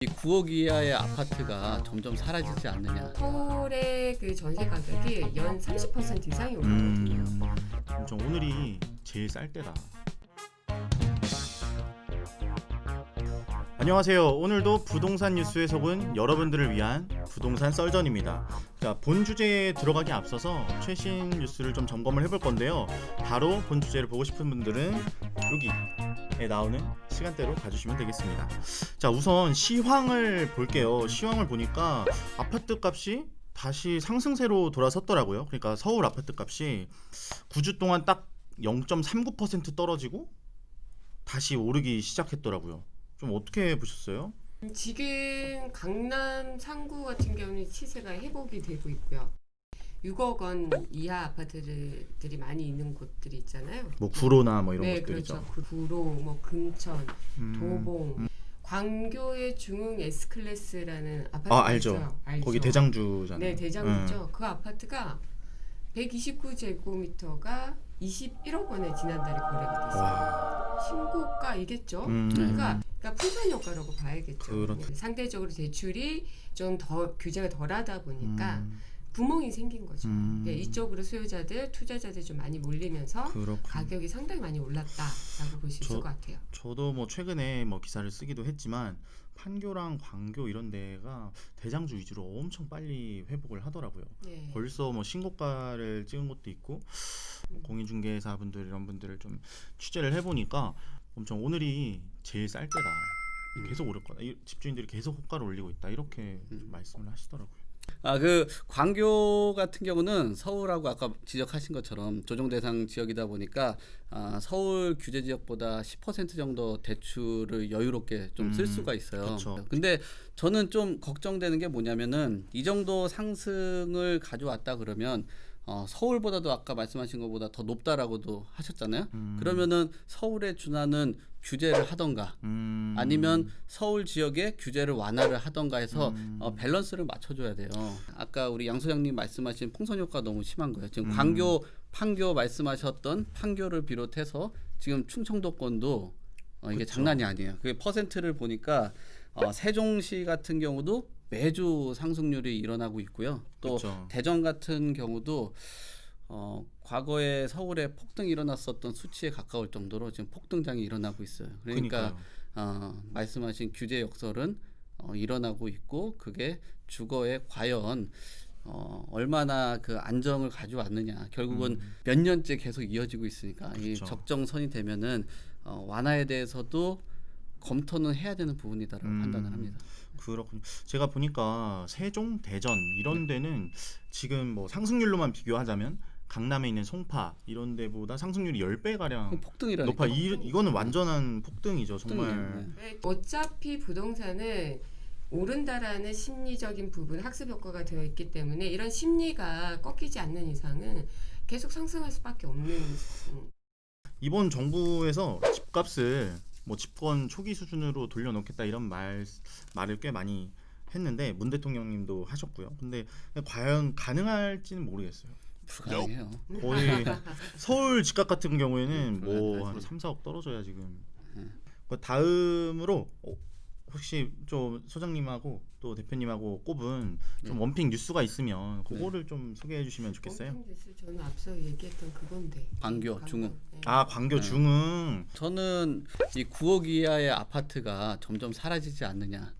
이 9억 이하의 아파트가 점점 사라지지 않느냐. 서울의 그 전세 가격이 연 30% 이상이 올랐거든요. 엄청 오늘이 제일 쌀 때다. 안녕하세요. 오늘도 부동산 뉴스에 속은 여러분들을 위한 부동산 썰전입니다. 자, 본 주제에 들어가기 앞서서 최신 뉴스를 좀 점검을 해볼 건데요. 바로 본 주제를 보고 싶은 분들은 여기에 나오는 시간대로 가주시면 되겠습니다. 자, 우선 시황을 볼게요. 시황을 보니까 아파트 값이 다시 상승세로 돌아섰더라고요. 그러니까 서울 아파트 값이 9주 동안 딱 0.39% 떨어지고 다시 오르기 시작했더라고요. 좀 어떻게 보셨어요? 지금 강남 상구 같은 경우는 시세가 회복이 되고 있고요. 6억 원 이하 아파트들이 많이 있는 곳들이 있잖아요. 뭐 구로나 뭐 이런 네, 것들이죠. 그렇죠. 그 구로, 뭐 금천, 도봉, 광교의 중흥 S클래스라는 아파트가 알죠. 있어요. 알죠. 거기 대장주잖아요. 네, 대장주죠. 그 아파트가 129제곱미터가 21억 원에 지난달에 거래가 됐어요. 와. 신고가이겠죠. 그러니까 풍선 효과라고 봐야겠죠. 그렇죠. 상대적으로 대출이 좀 더 규제가 덜하다 보니까 구멍이 생긴 거죠. 그러니까 이쪽으로 수요자들, 투자자들 좀 많이 몰리면서 그렇군요. 가격이 상당히 많이 올랐다라고 볼 수 있을 것 같아요. 저도 뭐 최근에 뭐 기사를 쓰기도 했지만 판교랑 광교 이런 데가 대장주 위주로 엄청 빨리 회복을 하더라고요. 네. 벌써 뭐 신고가를 찍은 것도 있고 공인중개사분들 이런 분들을 좀 취재를 해보니까 엄청 오늘이 제일 쌀 때다. 계속 오를 거다. 집주인들이 계속 호가를 올리고 있다. 이렇게 좀 말씀을 하시더라고요. 그 광교 같은 경우는 서울하고 아까 지적하신 것처럼 조정 대상 지역이다 보니까 서울 규제 지역보다 10% 정도 대출을 여유롭게 좀 쓸 수가 있어요. 그쵸. 근데 저는 좀 걱정되는 게 뭐냐면은 이 정도 상승을 가져왔다 그러면 서울보다도 아까 말씀하신 것보다 더 높다라고도 하셨잖아요. 그러면은 서울에 준하는 규제를 하던가 아니면 서울 지역에 규제를 완화를 하던가 해서 밸런스를 맞춰줘야 돼요. 아까 우리 양 소장님 말씀하신 풍선 효과 너무 심한 거예요. 지금 광교, 판교 말씀하셨던 판교를 비롯해서 지금 충청도권도 이게 그쵸. 장난이 아니에요. 그 퍼센트를 보니까 세종시 같은 경우도 매주 상승률이 일어나고 있고요. 또 그쵸. 대전 같은 경우도 과거에 서울에 폭등이 일어났었던 수치에 가까울 정도로 지금 폭등장이 일어나고 있어요. 그러니까 말씀하신 규제 역설은 일어나고 있고 그게 주거에 과연 얼마나 그 안정을 가져왔느냐. 결국은 몇 년째 계속 이어지고 있으니까 이 그쵸. 적정선이 되면은 완화에 대해서도 검토는 해야 되는 부분이다라고 판단을 합니다. 그렇군요. 제가 보니까 세종, 대전 이런 데는 지금 뭐 상승률로만 비교하자면 강남에 있는 송파 이런 데보다 상승률이 10배 가량 폭등이라니까. 높아. 이거는 완전한 폭등이죠. 정말. 폭등이에요. 네. 어차피 부동산은 오른다라는 심리적인 부분, 학습 효과가 되어 있기 때문에 이런 심리가 꺾이지 않는 이상은 계속 상승할 수밖에 없는. 이번 정부에서 집값을 뭐 집권 초기 수준으로 돌려놓겠다 이런 말을 꽤 많이 했는데 문 대통령님도 하셨고요. 근데 과연 가능할지는 모르겠어요. 불가능해요. 거의 서울 집값 같은 경우에는 뭐 불가능하지. 한 3, 4억 떨어져야 지금. 다음으로 혹시 좀 소장님하고 또 대표님하고 꼽은 좀 원픽 뉴스가 있으면 그거를 좀 소개해 주시면 좋겠어요. 원픽 뉴스 저는 앞서 얘기했던 그건데. 광교, 중흥. 네. 광교 중흥. 저는 이 9억 이하의 아파트가 점점 사라지지 않느냐.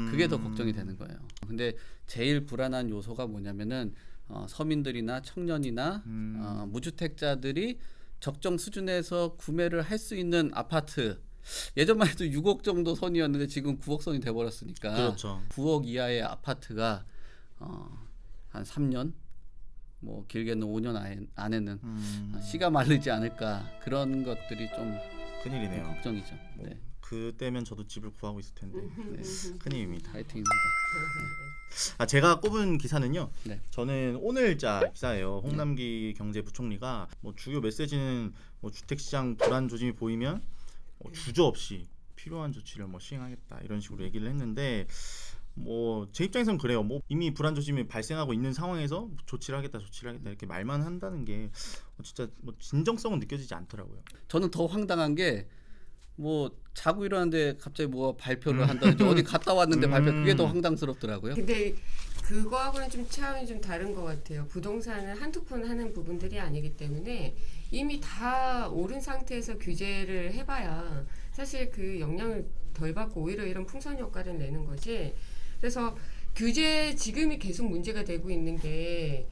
그게 더 걱정이 되는 거예요. 근데 제일 불안한 요소가 뭐냐면은 서민들이나 청년이나 무주택자들이 적정 수준에서 구매를 할 수 있는 아파트. 예전만 해도 6억 정도 선이었는데 지금 9억 선이 돼버렸으니까 그렇죠. 9억 이하의 아파트가 한 3년 뭐 길게는 5년 안에는 씨가 마르지 않을까 그런 것들이 좀 큰일이네요. 걱정이죠. 뭐, 네. 그때면 저도 집을 구하고 있을 텐데 큰일입니다. 파이팅입니다. 제가 꼽은 기사는요. 네. 저는 오늘자 기사예요. 홍남기 경제부총리가 뭐 주요 메시지는 뭐 주택시장 불안 조짐이 보이면 주저없이 필요한 조치를 뭐 시행하겠다 이런 식으로 얘기를 했는데 뭐 제 입장에서는 그래요. 뭐 이미 불안 조짐이 발생하고 있는 상황에서 조치를 하겠다 이렇게 말만 한다는 게 진짜 뭐 진정성은 느껴지지 않더라고요. 저는 더 황당한 게 뭐 자고 일어났는데 갑자기 뭐 발표를 한다든지 어디 갔다 왔는데 발표 그게 더 황당스럽더라고요. 근데 그거하고는 좀 차원이 좀 다른 것 같아요. 부동산은 한두 푼 하는 부분들이 아니기 때문에 이미 다 오른 상태에서 규제를 해봐야 사실 그 영향을 덜 받고 오히려 이런 풍선 효과를 내는 거지. 그래서 규제 지금이 계속 문제가 되고 있는 게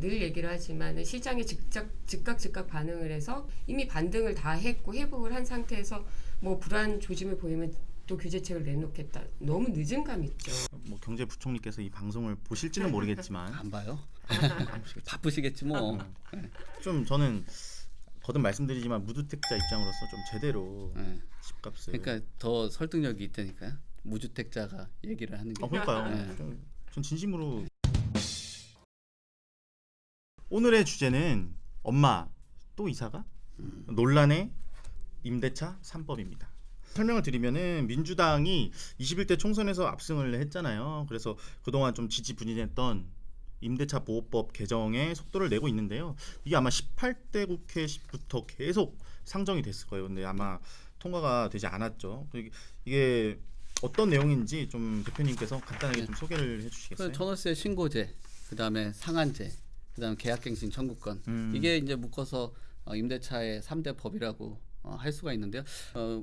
늘 얘기를 하지만 시장이 즉각 반응을 해서 이미 반등을 다 했고 회복을 한 상태에서 뭐 불안 조짐을 보이면 또 규제책을 내놓겠다. 너무 늦은 감 있죠. 뭐 경제부총리께서 이 방송을 보실지는 모르겠지만 안 봐요? 바쁘시겠지 뭐. 좀 저는 거듭 말씀드리지만 무주택자 입장으로서 좀 제대로 네. 집값을 그러니까 더 설득력이 있다니까요. 무주택자가 얘기를 하는 게. 그러니까요. 네. 전 진심으로 오늘의 주제는 엄마 또 이사가 논란의 임대차 3법입니다. 설명을 드리면은 민주당이 21대 총선에서 압승을 했잖아요. 그래서 그동안 좀 지지부진했던 임대차 보호법 개정에 속도를 내고 있는데요. 이게 아마 18대 국회부터 계속 상정이 됐을 거예요. 근데 아마 통과가 되지 않았죠. 이게 어떤 내용인지 좀 대표님께서 간단하게 좀 소개를 해주시겠어요? 그 전월세 신고제, 그다음에 상한제, 그다음 계약갱신 청구권 이게 이제 묶어서 임대차의 3대 법이라고 할 수가 있는데요.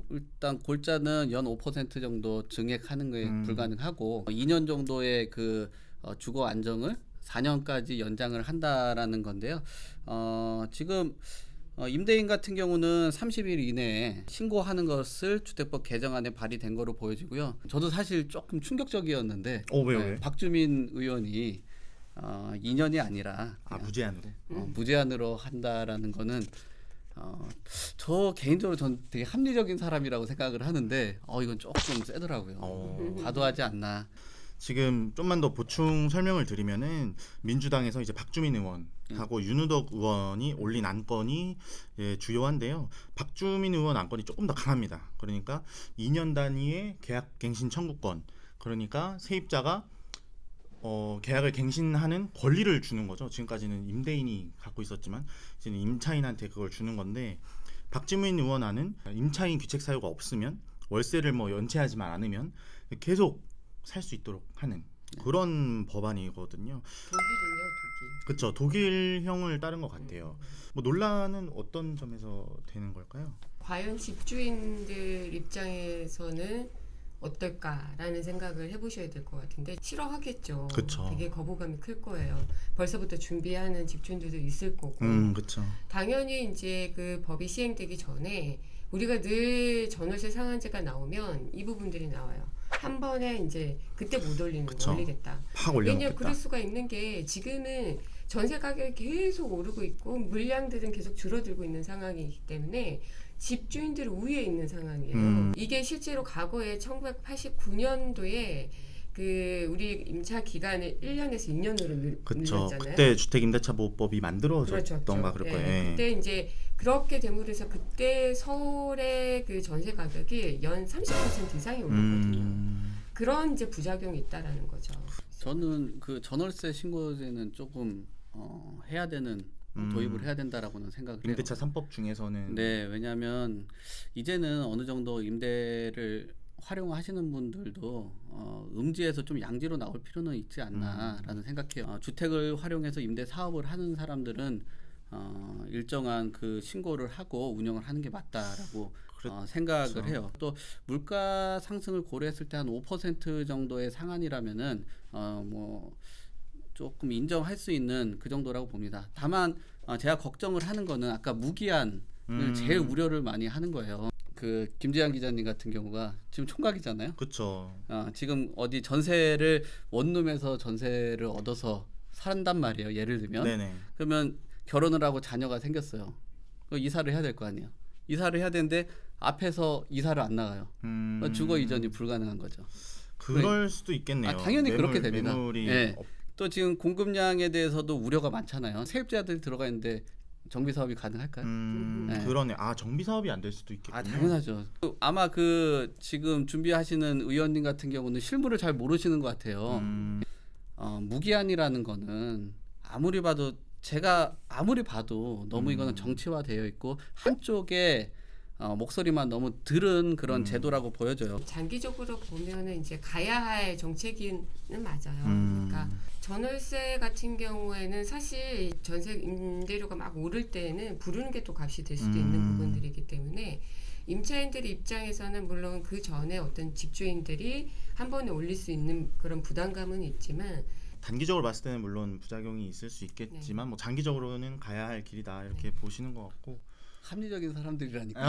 일단 골자는 연 5% 정도 증액하는 게 불가능하고 2년 정도의 그 주거 안정을 4년까지 연장을 한다라는 건데요. 지금 임대인 같은 경우는 30일 이내에 신고하는 것을 주택법 개정안에 발의된 거로 보여지고요. 저도 사실 조금 충격적이었는데 왜? 박주민 의원이 2년이 아니라 무제한으로. 무제한으로 한다라는 거는 저 개인적으로 전 되게 합리적인 사람이라고 생각을 하는데 이건 조금 세더라고요. 과도하지 않나. 지금 좀만 더 보충 설명을 드리면은 민주당에서 이제 박주민 의원하고 윤우덕 의원이 올린 안건이 주요한데요. 박주민 의원 안건이 조금 더 강합니다. 그러니까 2년 단위의 계약갱신 청구권. 그러니까 세입자가 계약을 갱신하는 권리를 주는 거죠. 지금까지는 임대인이 갖고 있었지만 이제는 임차인한테 그걸 주는 건데 박주민 의원안은 임차인 귀책 사유가 없으면 월세를 뭐 연체하지만 않으면 계속 살 수 있도록 하는 그런 법안이거든요. 독일이네요, 독일. 그렇죠. 독일형을 따른 것 같아요. 뭐 논란은 어떤 점에서 되는 걸까요? 과연 집주인들 입장에서는 어떨까라는 생각을 해보셔야 될 것 같은데 싫어하겠죠. 그쵸. 되게 거부감이 클 거예요. 벌써부터 준비하는 집주인들도 있을 거고. 그렇죠. 당연히 이제 그 법이 시행되기 전에 우리가 늘 전월세 상한제가 나오면 이 부분들이 나와요. 한 번에 이제 그때 못 올리는 거 그쵸. 올리겠다. 팍 왜냐면 올려놓겠다. 그럴 수가 있는 게 지금은 전세 가격이 계속 오르고 있고 물량들은 계속 줄어들고 있는 상황이기 때문에 집주인들이 우위에 있는 상황이에요. 이게 실제로 과거에 1989년도에 그 우리 임차 기간을 1년에서 2년으로 그렇죠. 늘렸잖아요. 그때 주택임대차보호법이 만들어졌던가 그럴 거예요. 네, 그때 이제 그렇게 됨으로써 그때 서울의 그 전세 가격이 연 30% 이상이 올랐거든요. 그런 이제 부작용이 있다라는 거죠. 저는 그 전월세 신고제는 조금 해야 되는 도입을 해야 된다라고는 생각을 해요. 임대차 3법 중에서는 네, 왜냐하면 이제는 어느 정도 임대를 활용하시는 분들도 음지에서 좀 양지로 나올 필요는 있지 않나라는 생각해요. 주택을 활용해서 임대 사업을 하는 사람들은 일정한 그 신고를 하고 운영을 하는 게 맞다라고 생각을 해요. 또 물가 상승을 고려했을 때 한 5% 정도의 상한이라면은 뭐 조금 인정할 수 있는 그 정도라고 봅니다. 다만 제가 걱정을 하는 거는 아까 무기한을 제일 우려를 많이 하는 거예요. 그 김재환 기자님 같은 경우가 지금 총각이잖아요. 그렇죠. 지금 어디 전세를 원룸에서 전세를 얻어서 산단 말이에요. 예를 들면 네네. 그러면 결혼을 하고 자녀가 생겼어요. 이사를 해야 될 거 아니에요. 이사를 해야 되는데 앞에서 이사를 안 나가요. 주거 이전이 불가능한 거죠. 그럴 수도 있겠네요. 당연히 그렇게 됩니다. 매물이 네. 또 지금 공급량에 대해서도 우려가 많잖아요. 세입자들이 들어가 있는데 정비 사업이 가능할까요? 네. 그러네. 정비 사업이 안 될 수도 있겠군요. 당연하죠. 아마 그 지금 준비하시는 의원님 같은 경우는 실무를 잘 모르시는 것 같아요. 무기한이라는 거는 아무리 봐도 제가 아무리 봐도 너무 이거는 정치화되어 있고 한쪽에 목소리만 너무 들은 그런 제도라고 보여져요. 장기적으로 보면은 이제 가야 할 정책은 맞아요. 그러니까 전월세 같은 경우에는 사실 전세 임대료가 막 오를 때는 부르는 게 또 값이 될 수도 있는 부분들이기 때문에 임차인들의 입장에서는 물론 그 전에 어떤 집주인들이 한 번에 올릴 수 있는 그런 부담감은 있지만 단기적으로 봤을 때는 물론 부작용이 있을 수 있겠지만 뭐 장기적으로는 가야 할 길이다 이렇게 보시는 것 같고. 합리적인 사람들이라니까.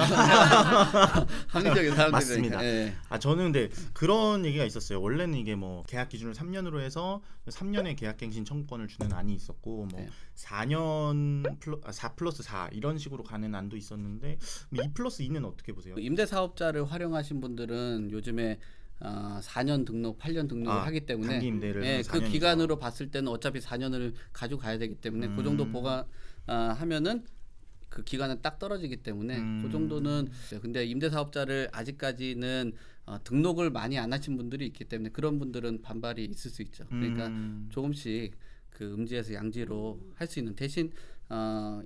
합리적인 사람들이니까. 맞습니다. 예. 저는 근데 그런 얘기가 있었어요. 원래는 이게 뭐 계약 기준을 3년으로 해서 3년의 계약갱신 청구권을 주는 안이 있었고 뭐 네. 4년 4 플러스 4 이런 식으로 가는 안도 있었는데 2 플러스 2는 어떻게 보세요? 임대사업자를 활용하신 분들은 요즘에 4년 등록, 8년 등록을 하기 때문에 단기 임대를 예, 그 4년이죠. 기간으로 봤을 때는 어차피 4년을 가져가야 되기 때문에 그 정도 보관하면은 그 기간은 딱 떨어지기 때문에 그 정도는. 근데 임대사업자를 아직까지는 등록을 많이 안 하신 분들이 있기 때문에 그런 분들은 반발이 있을 수 있죠. 그러니까 조금씩 그 음지에서 양지로 할 수 있는 대신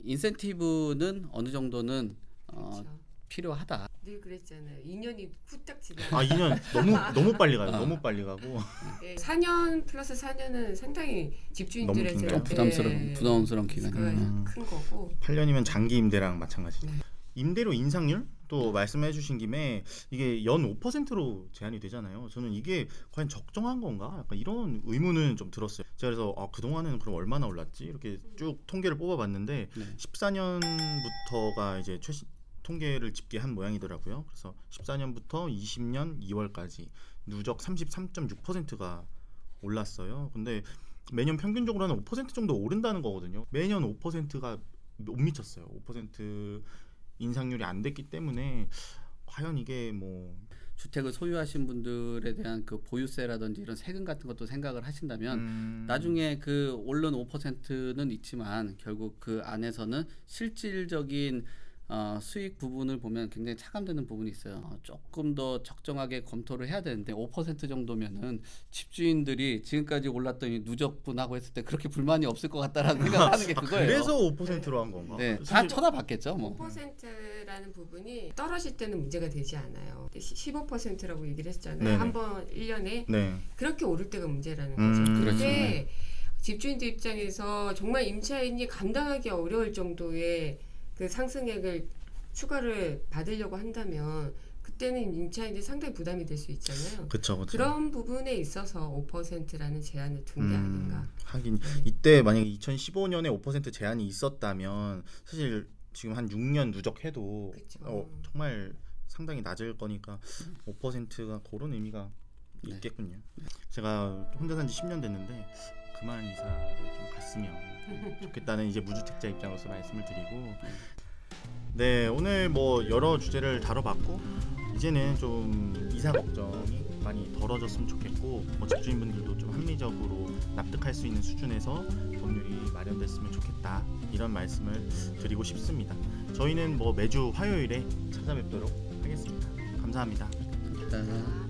인센티브는 어느 정도는 그렇죠. 필요하다. 늘 그랬잖아요. 2년이 후딱 지나. 2년 너무 빨리 가요. 너무 빨리 가고. 4년 플러스 4년은 상당히 집주인들에서 너무 부담스러운 기간이에요. 큰 거고. 8년이면 장기 임대랑 마찬가지죠. 네. 임대료 인상률 또 말씀해 주신 김에 이게 연 5%로 제한이 되잖아요. 저는 이게 과연 적정한 건가? 약간 이런 의문은 좀 들었어요. 제가 그래서 그동안은 그럼 얼마나 올랐지? 이렇게 쭉 통계를 뽑아봤는데 네. 14년부터가 이제 최신 통계를 집계한 모양이더라고요. 그래서 14년부터 20년 2월까지 누적 33.6%가 올랐어요. 근데 매년 평균적으로는 5% 정도 오른다는 거거든요. 매년 5%가 못 미쳤어요. 5% 인상률이 안 됐기 때문에 과연 이게 뭐 주택을 소유하신 분들에 대한 그 보유세라든지 이런 세금 같은 것도 생각을 하신다면 나중에 그 오른 5%는 있지만 결국 그 안에서는 실질적인 수익 부분을 보면 굉장히 차감되는 부분이 있어요. 조금 더 적정하게 검토를 해야 되는데 5% 정도면은 집주인들이 지금까지 올랐더니 누적분하고 했을 때 그렇게 불만이 없을 것 같다라는 생각하는 게 그거예요. 그래서 5%로 한 건가? 네, 다 사실 쳐다봤겠죠. 뭐. 5%라는 부분이 떨어질 때는 문제가 되지 않아요. 15%라고 얘기를 했잖아요. 네네. 한 번 1년에 네. 그렇게 오를 때가 문제라는 거죠. 그렇죠. 근데 집주인들 입장에서 정말 임차인이 감당하기 어려울 정도의 그 상승액을 추가를 받으려고 한다면 그때는 임차인들이 상당히 부담이 될 수 있잖아요. 그쵸. 그런 부분에 있어서 5%라는 제한을 둔 게 아닌가. 하긴 이때 만약에 2015년에 5% 제한이 있었다면 사실 지금 한 6년 누적해도 그쵸. 정말 상당히 낮을 거니까 5%가 그런 의미가 있겠군요. 제가 혼자 산 지 10년 됐는데 그만 이사를 좀 갔으면 좋겠다는 이제 무주택자 입장으로서 말씀을 드리고, 네, 오늘 뭐 여러 주제를 다뤄봤고 이제는 좀 이사 걱정이 많이 덜어졌으면 좋겠고 뭐 집주인분들도 좀 합리적으로 납득할 수 있는 수준에서 법률이 마련됐으면 좋겠다 이런 말씀을 드리고 싶습니다. 저희는 뭐 매주 화요일에 찾아뵙도록 하겠습니다. 감사합니다. 감사합니다.